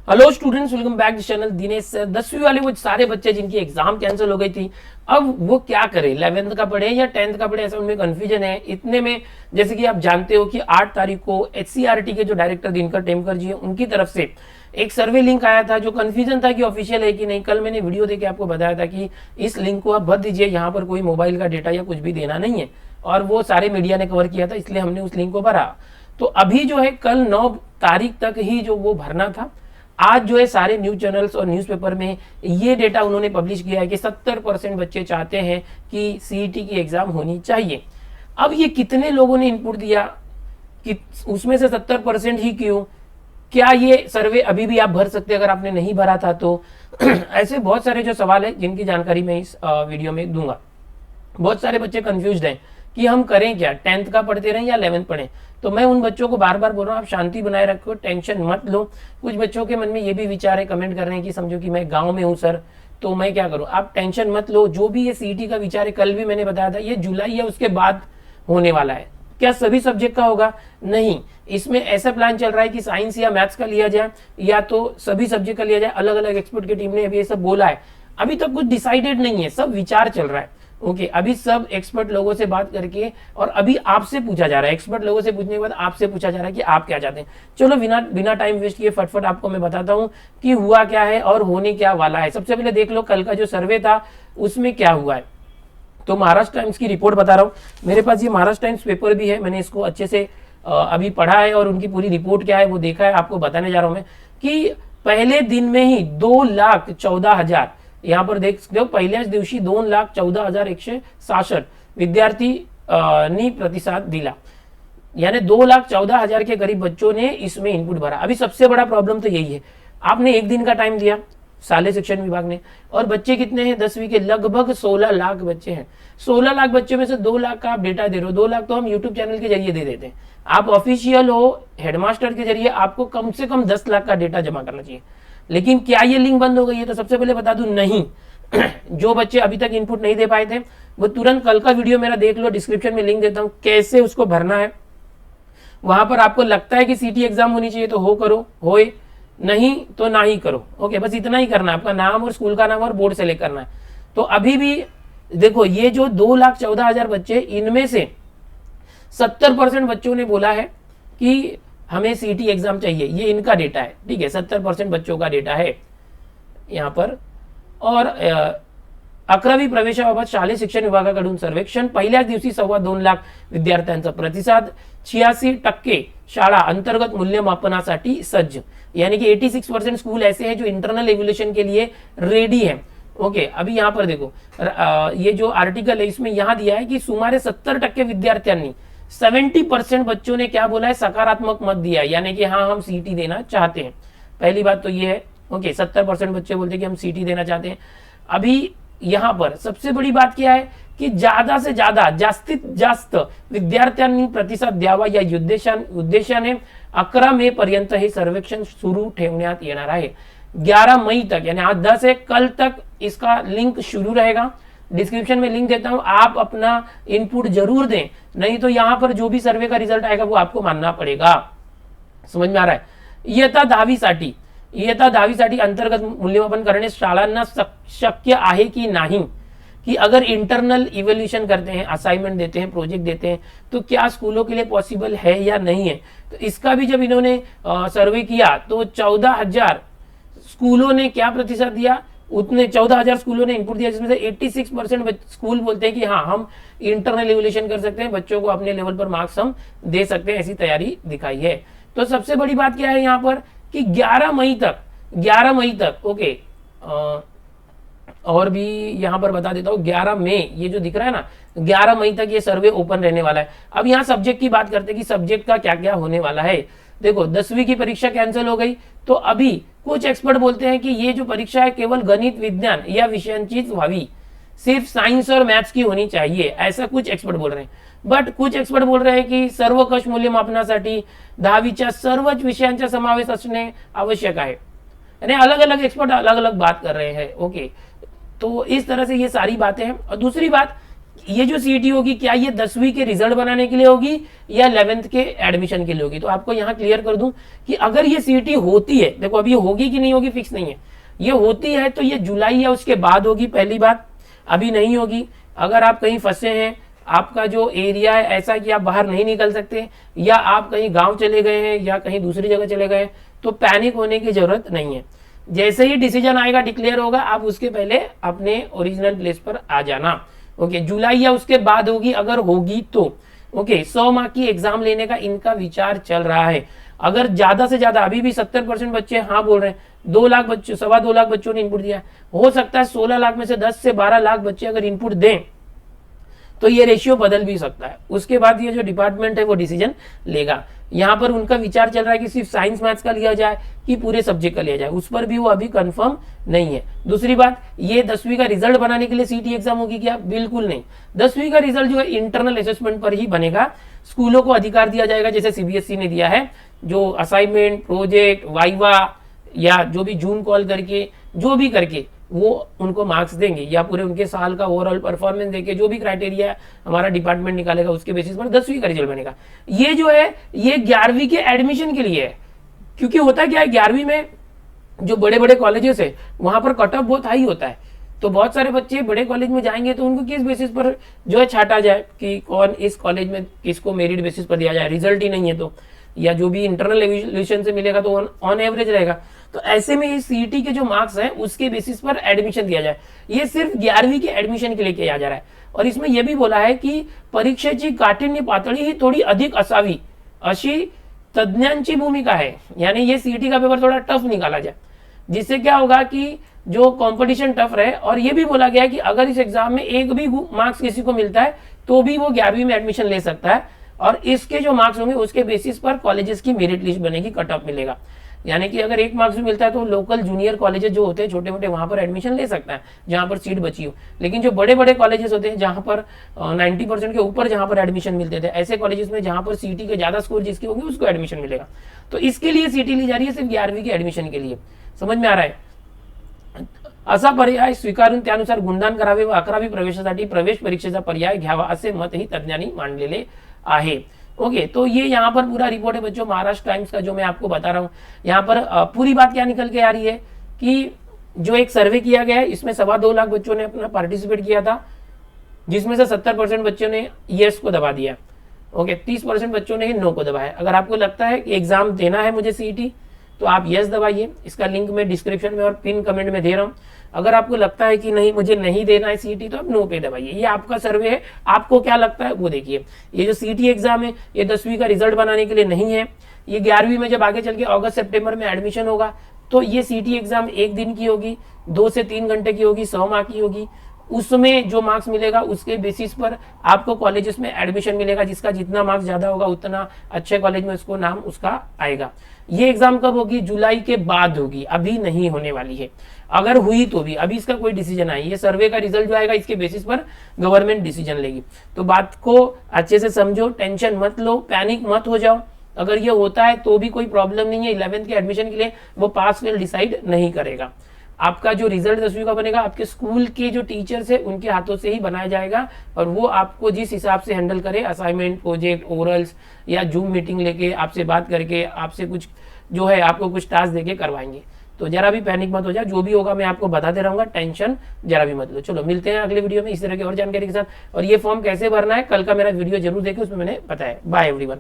Hello students, welcome back to channel Dinesh sir. 10वीं वाले वो सारे बच्चे जिनकी एग्जाम कैंसिल हो गई थी, अब वो क्या करें, 11th का पढ़े या 10th का पढ़े, ऐसा उनमें कंफ्यूजन है। इतने में जैसे कि आप जानते हो कि 8 तारीख को HCRT के जो डायरेक्टर दिनकर टेमकर जी है, उनकी तरफ से एक सर्वे लिंक आया था जो कंफ्यूजन था कि ऑफिशियल है कि नहीं। कल मैंने वीडियो देके आपको बताया था कि इस लिंक को आप भर दीजिए, यहाँ पर कोई मोबाइल का डेटा या कुछ भी देना नहीं है, और वो सारे मीडिया ने कवर किया था, इसलिए हमने उस लिंक को भरा। तो अभी जो है कल 9 तारीख तक ही जो वो भरना था। आज जो है सारे न्यूज चैनल्स और न्यूज़पेपर में ये डेटा उन्होंने पब्लिश किया है कि 70% बच्चे चाहते हैं कि सीईटी की एग्जाम होनी चाहिए। अब ये कितने लोगों ने इनपुट दिया कि उसमें से 70% ही क्यों, क्या ये सर्वे अभी भी आप भर सकते अगर आपने नहीं भरा था तो ऐसे बहुत सारे जो सवाल है जिनकी जानकारी मैं इस वीडियो में दूंगा। बहुत सारे बच्चे कंफ्यूज्ड हैं कि हम करें क्या, 10th का पढ़ते रहें या 11th पढ़ें। तो मैं उन बच्चों को बार बार बोल रहा हूँ, आप शांति बनाए रखो, टेंशन मत लो। कुछ बच्चों के मन में ये भी विचार है, कमेंट कर रहे हैं कि समझो कि मैं गांव में हूँ सर, तो मैं क्या करूँ। आप टेंशन मत लो, जो भी ये सीईटी का विचार है, कल भी मैंने बताया था, ये जुलाई या उसके बाद होने वाला है। क्या सभी सब्जेक्ट का होगा? नहीं, इसमें ऐसा प्लान चल रहा है कि साइंस या मैथ्स का लिया जाए या तो सभी सब्जेक्ट का लिया जाए। अलग अलग एक्सपर्ट की टीम ने अभी ये सब बोला है, अभी तक कुछ डिसाइडेड नहीं है, सब विचार चल रहा है। ओके, अभी सब एक्सपर्ट लोगों से बात करके और अभी आपसे पूछा जा रहा है, एक्सपर्ट लोगों से पूछने के बाद आपसे पूछा जा रहा है कि आप क्या चाहते हैं। चलो बिना टाइम वेस्ट किए फटफट आपको मैं बताता हूं कि हुआ क्या है और होने क्या वाला है। सबसे पहले देख लो कल का जो सर्वे था उसमें क्या हुआ है। तो महाराष्ट्र टाइम्स की रिपोर्ट बता रहा हूं, मेरे पास ये महाराष्ट्र टाइम्स पेपर भी है, मैंने इसको अच्छे से अभी पढ़ा है और उनकी पूरी रिपोर्ट क्या है वो देखा है। आपको बताने जा रहा हूं मैं कि पहले दिन में ही 2,14,000, यहाँ पर देख सकते हो पहिल्याच दिवशी 2,14,166 विद्यार्थी प्रतिसाद दिला, यानी 2,14,000 के करीब बच्चों ने इसमें इनपुट भरा। अभी सबसे बड़ा प्रॉब्लम तो यही है, आपने एक दिन का टाइम दिया शालेय शिक्षण विभाग ने, और बच्चे कितने हैं 10वीं के, लगभग 16 लाख बच्चे हैं। 16 लाख बच्चों में से 2 लाख का आप डेटा दे रहे हो। 2 लाख तो हम यूट्यूब चैनल के जरिए दे देते हैं, आप ऑफिशियल हो हेडमास्टर के जरिए आपको कम से कम 10 लाख का डेटा जमा करना चाहिए। लेकिन क्या ये लिंक बंद हो गई है? तो सबसे पहले बता दूं, नहीं। जो बच्चे अभी तक इनपुट नहीं दे पाए थे वो तुरंत कल का वीडियो मेरा देख लो, डिस्क्रिप्शन में लिंक देता हूं कैसे उसको भरना है। वहां पर आपको लगता है कि सीटी एग्जाम होनी चाहिए तो हो करो, होए, नहीं तो ना ही करो। ओके, बस इतना ही करना है, आपका नाम और स्कूल का नाम और बोर्ड सेलेक्ट करना है। तो अभी भी देखो ये जो 2,14,000 बच्चे, इनमें से 70% बच्चों ने बोला है कि हमें सीटी एग्जाम चाहिए, ये इनका डेटा है, ठीक है, 70% बच्चों का डेटा है यहाँ पर। और 11वी प्रवेशाबाबत शालेय शिक्षण विभागाकडून सर्वेक्षण, पहिल्याच दिवशी 2.25 लाख विद्यार्थ्यांचा प्रतिसाद, 86% शाळा अंतर्गत मूल्यमापनासाठी सज्ज, यानी कि 86% स्कूल ऐसे हैं जो इंटरनल एवल्यूशन के लिए रेडी है। ओके, अभी यहाँ पर देखो ये जो आर्टिकल है इसमें यहाँ दिया है कि सुमारे 70% विद्यार्थ्यांनी, 70% बच्चों ने क्या बोला है, सकारात्मक मत दिया है, यानी कि हाँ हम सीटी देना चाहते हैं। पहली बात तो ये है। ओके, 70% बच्चे बोलते हैं कि हम सीटी देना चाहते हैं। अभी यहाँ पर सबसे बड़ी बात क्या है कि ज्यादा से ज्यादा, जास्तीत जास्त विद्यार्थ्यांनी प्रतिसाद द्यावा या उद्देशाने 11 मे पर्यंत हे सर्वेक्षण सुरू ठेवण्यात येणार आहे। 11 मई तक, यानी आज 10 है, कल तक इसका लिंक शुरू रहेगा। डिस्क्रिप्शन में लिंक देता हूं, आप अपना इनपुट जरूर दें, नहीं तो यहां पर जो भी सर्वे का रिजल्ट आएगा वो आपको मानना पड़ेगा। समझ में आ रहा है? इयत्ता 10वी अंतर्गत मूल्यमापन करणे शाळांना शक्य आहे की नाही, कि अगर इंटरनल इवोल्यूशन करते हैं, असाइनमेंट देते हैं, प्रोजेक्ट देते हैं, तो क्या स्कूलों के लिए पॉसिबल है या नहीं है। तो इसका भी जब इन्होंने सर्वे किया तो 14,000 स्कूलों ने क्या प्रतिशत दिया, उतने 14,000 स्कूलों ने इनपुट दिया, जिसमें से 86% स्कूल बोलते हैं कि हाँ हम इंटरनल इवोल्यूशन कर सकते हैं, बच्चों को अपने लेवल पर मार्क्स हम दे सकते हैं, ऐसी तैयारी दिखाई है। तो सबसे बड़ी बात क्या है यहाँ पर कि 11 मई तक, ओके, और भी यहाँ पर बता देता हूँ, 11 मई ये जो दिख रहा है ना, 11 मई तक ये सर्वे ओपन रहने वाला है। अब यहाँ सब्जेक्ट की बात करते हैं कि सब्जेक्ट का क्या क्या होने वाला है। देखो 10वीं की परीक्षा कैंसिल हो गई, तो अभी कुछ एक्सपर्ट बोलते हैं कि ये जो परीक्षा है केवल गणित विज्ञान या विषयांचीच व्हावी, सिर्फ साइंस और मैथ्स की होनी चाहिए, ऐसा कुछ एक्सपर्ट बोल रहे हैं। बट कुछ एक्सपर्ट बोल रहे हैं कि सर्व कष मूल्यमापनासाठी 10वीच्या सर्वच विषयांचा समावेश असणे आवश्यक आहे। यानी अलग अलग एक्सपर्ट अलग अलग बात कर रहे हैं। ओके, तो इस तरह से ये सारी बातें हैं। और दूसरी बात, ये जो सीईटी होगी क्या ये 10वीं के रिजल्ट बनाने के लिए होगी या 11th के एडमिशन के लिए होगी। तो आपको यहाँ क्लियर कर दूं कि अगर ये सीईटी होती है, देखो अभी ये होगी कि नहीं होगी फिक्स नहीं है, ये होती है तो ये जुलाई या उसके बाद होगी, पहली बात, अभी नहीं होगी। अगर आप कहीं फंसे हैं, आपका जो एरिया है ऐसा कि आप बाहर नहीं निकल सकते, या आप कहीं गांव चले गए हैं या कहीं दूसरी जगह चले गए, तो पैनिक होने की जरूरत नहीं है। जैसे ही डिसीजन आएगा, डिक्लेयर होगा, आप उसके पहले अपने ओरिजिनल प्लेस पर आ जाना। ओके, जुलाई या उसके बाद होगी अगर होगी तो। ओके, 100 मार्क की एग्जाम लेने का इनका विचार चल रहा है। अगर ज्यादा से ज्यादा, अभी भी 70% बच्चे हाँ बोल रहे हैं, 2 लाख बच्चों, 2.25 लाख बच्चों ने इनपुट दिया, हो सकता है 16 लाख में से 10 से 12 लाख बच्चे अगर इनपुट दें तो ये रेशियो बदल भी सकता है। उसके बाद ये जो डिपार्टमेंट है वो डिसीजन लेगा। यहाँ पर उनका विचार चल रहा है कि सिर्फ साइंस मैथ्स का लिया जाए कि पूरे सब्जेक्ट का लिया जाए, उस पर भी वो अभी कंफर्म नहीं है। दूसरी बात, ये 10वीं का रिजल्ट बनाने के लिए सीटी एग्जाम होगी क्या? बिल्कुल नहीं। 10वीं का रिजल्ट जो है इंटरनल असेसमेंट पर ही बनेगा। स्कूलों को अधिकार दिया जाएगा, जैसे सीबीएसई ने दिया है, जो असाइनमेंट, प्रोजेक्ट, वाइवा या जो भी जूम कॉल करके, जो भी करके वो उनको मार्क्स देंगे, या पूरे उनके साल का ओवरऑल परफॉर्मेंस देके जो भी क्राइटेरिया हमारा डिपार्टमेंट निकालेगा उसके बेसिस पर 10वीं का रिजल्ट बनेगा। ये जो है ये 11वीं के एडमिशन के लिए है, क्योंकि होता क्या है 11वीं में जो बड़े बड़े कॉलेजेस है वहां पर कट ऑफ बहुत हाई होता है, तो बहुत सारे बच्चे बड़े कॉलेज में जाएंगे तो उनको किस बेसिस पर जो है छाटा जाए कि कौन इस कॉलेज में किसको मेरिट बेसिस पर दिया जाए, रिजल्ट ही नहीं है तो, या जो भी इंटरनल एवल्यूशन से मिलेगा तो ऑन एवरेज रहेगा। तो ऐसे में ये सीईटी के जो मार्क्स हैं उसके बेसिस पर एडमिशन दिया जाए। ये सिर्फ 11वीं के एडमिशन के लिए किया जा रहा है। और इसमें यह भी बोला है की परीक्षेची काठिण्य पातळी ही थोड़ी अधिक असावी अशी तज्ञांची भूमिका है, यानी ये सीईटी का पेपर थोड़ा टफ निकाला जाए, जिससे क्या होगा कि जो कंपटीशन टफ रहे। और ये भी बोला गया है कि अगर इस एग्जाम में एक भी मार्क्स किसी को मिलता है तो भी वो 11वीं में एडमिशन ले सकता है, और इसके जो मार्क्स होंगे उसके बेसिस पर कॉलेजेस की मेरिट लिस्ट बनेगी, कट ऑफ मिलेगा। यानी कि अगर एक मार्क्स भी मिलता है तो लोकल जूनियर कॉलेजेस जो होते हैं छोटे मोटे वहां पर एडमिशन ले सकता है जहां पर सीट बची हो। लेकिन जो बड़े बड़े कॉलेजेस होते हैं जहां पर 90% के ऊपर जहां पर एडमिशन मिलते थे, ऐसे कॉलेजेस में जहां पर सीटी के ज्यादा स्कोर जिसके होंगे उसको एडमिशन मिलेगा। तो इसके लिए सीटी ली जा रही है सिर्फ 11वीं के एडमिशन के लिए। समझ में आ रहा है? असा पर्याय स्वीकारून त्यानुसार गुणदान करावे व 11वी प्रवेशासाठी प्रवेश परीक्षेचा पर्याय घ्यावा असे मत ही तज्ञांनी मांडलेले आहे। ओके, तो ये यहाँ पर पूरा रिपोर्ट है बच्चों, महाराष्ट्र टाइम्स का, जो मैं आपको बता रहा हूँ। यहाँ पर पूरी बात क्या निकल के आ रही है कि जो एक सर्वे किया गया है इसमें 2.25 लाख बच्चों ने अपना पार्टिसिपेट किया था, जिसमें से 70% बच्चों ने यस को दबा दिया। ओके, 30% बच्चों ने नो को दबाया। अगर आपको लगता है कि एग्जाम देना है मुझे सीईटी तो आप यस दबाइए, इसका लिंक मैं डिस्क्रिप्शन में और पिन कमेंट में दे रहा हूँ। अगर आपको लगता है कि नहीं मुझे नहीं देना है सीईटी तो आप नो पे दबाइए। ये आपका सर्वे है, आपको क्या लगता है वो देखिए। ये जो सीईटी एग्जाम है ये 10वीं का रिजल्ट बनाने के लिए नहीं है, ये 11वीं में जब आगे चल के अगस्त सितंबर में एडमिशन होगा तो ये सीईटी एग्जाम 1 दिन की होगी, 2 से 3 घंटे की होगी, 100 मार्क की होगी। उसमें जो मार्क्स मिलेगा उसके बेसिस पर आपको कॉलेजेस में एडमिशन मिलेगा, जिसका जितना मार्क्स ज्यादा होगा उतना अच्छे कॉलेज में उसको नाम उसका आएगा। ये एग्जाम कब होगी? जुलाई के बाद होगी, अभी नहीं होने वाली है। अगर हुई तो भी अभी इसका कोई डिसीजन आई, ये सर्वे का रिजल्ट जो आएगा इसके बेसिस पर गवर्नमेंट डिसीजन लेगी। तो बात को अच्छे से समझो, टेंशन मत लो, पैनिक मत हो जाओ। अगर ये होता है तो भी कोई प्रॉब्लम नहीं है, 11th के एडमिशन के लिए वो पास फेल डिसाइड नहीं करेगा। आपका जो रिजल्ट 10वीं का बनेगा आपके स्कूल के जो टीचर्स है उनके हाथों से ही बनाया जाएगा, और वो आपको जिस हिसाब से हैंडल करे, असाइनमेंट, प्रोजेक्ट, ओरल्स या जूम मीटिंग लेके आपसे बात करके आपसे कुछ जो है आपको कुछ टास्क देके करवाएंगे। तो जरा भी पैनिक मत हो जाए, जो भी होगा मैं आपको बताते रहूंगा, टेंशन जरा भी मत लो। चलो मिलते हैं अगले वीडियो में इस तरह की और जानकारी के साथ। और ये फॉर्म कैसे भरना है कल का मेरा वीडियो जरूर देखें, उसमें मैंने बताया। Bye everyone.